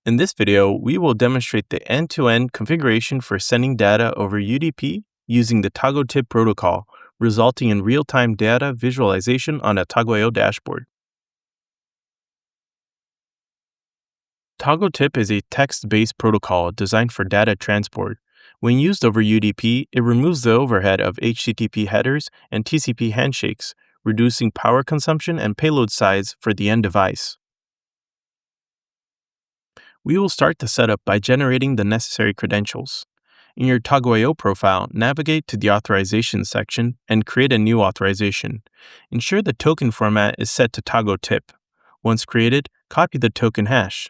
In this video, we will demonstrate the end-to-end configuration for sending data over UDP using the TagoTiP protocol, resulting in real-time data visualization on a TagoIO dashboard. TagoTiP is a text-based protocol designed for data transport. When used over UDP, it removes the overhead of HTTP headers and TCP handshakes, reducing power consumption and payload size for the end device. We will start the setup by generating the necessary credentials. In your TagoIO profile, navigate to the Authorization section and create a new authorization. Ensure the token format is set to TagoTiP. Once created, copy the token hash.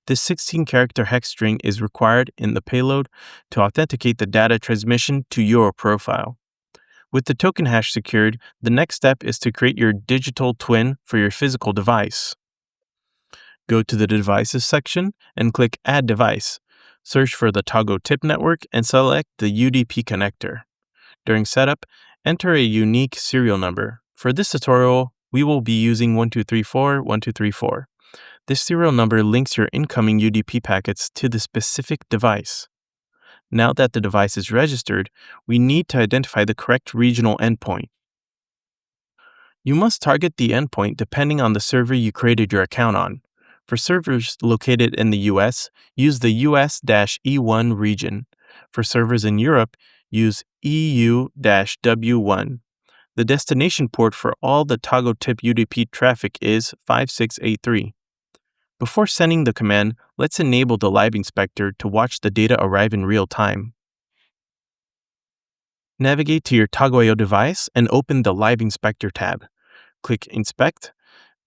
This 16-character hex string is required in the payload to authenticate the data transmission to your profile. With the token hash secured, the next step is to create your digital twin for your physical device. Go to the Devices section and click Add Device. Search for the TagoTiP network and select the UDP connector. During setup, enter a unique serial number. For this tutorial, we will be using 12341234. This serial number links your incoming UDP packets to the specific device. Now that the device is registered, we need to identify the correct regional endpoint. You must target the endpoint depending on the server you created your account on. For servers located in the US, use the US-E1 region. For servers in Europe, use EU-W1. The destination port for all the TagoTiP UDP traffic is 5683. Before sending the command, let's enable the Live Inspector to watch the data arrive in real time. Navigate to your TagoIO device and open the Live Inspector tab. Click Inspect.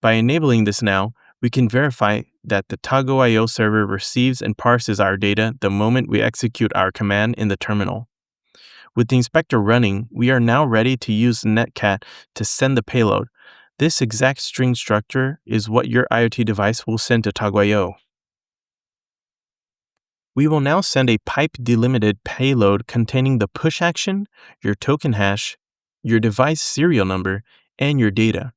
By enabling this now, we can verify that the TagoIO server receives and parses our data the moment we execute our command in the terminal. With the inspector running, we are now ready to use Netcat to send the payload. This exact string structure is what your IoT device will send to TagoIO. We will now send a pipe-delimited payload containing the push action, your token hash, your device serial number, and your data.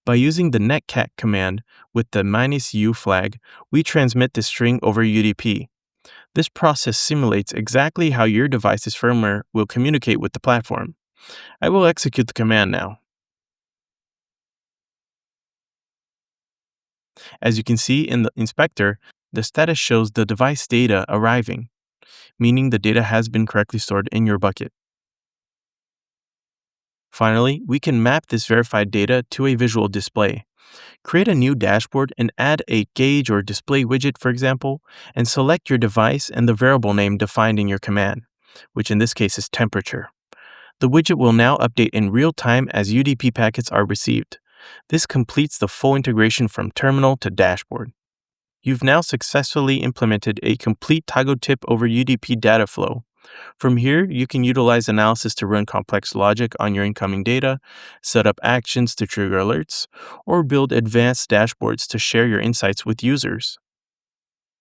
By using the Netcat command with the -u flag, we transmit the string over UDP. This process simulates exactly how your device's firmware will communicate with the platform. I will execute the command now. As you can see in the inspector, the status shows the device data arriving, meaning the data has been correctly stored in your bucket. Finally, we can map this verified data to a visual display. Create a new dashboard and add a gauge or display widget, for example, and select your device and the variable name defined in your command, which in this case is temperature. The widget will now update in real time as UDP packets are received. This completes the full integration from terminal to dashboard. You've now successfully implemented a complete TagoTiP over UDP data flow. From here, you can utilize analysis to run complex logic on your incoming data, set up actions to trigger alerts, or build advanced dashboards to share your insights with users.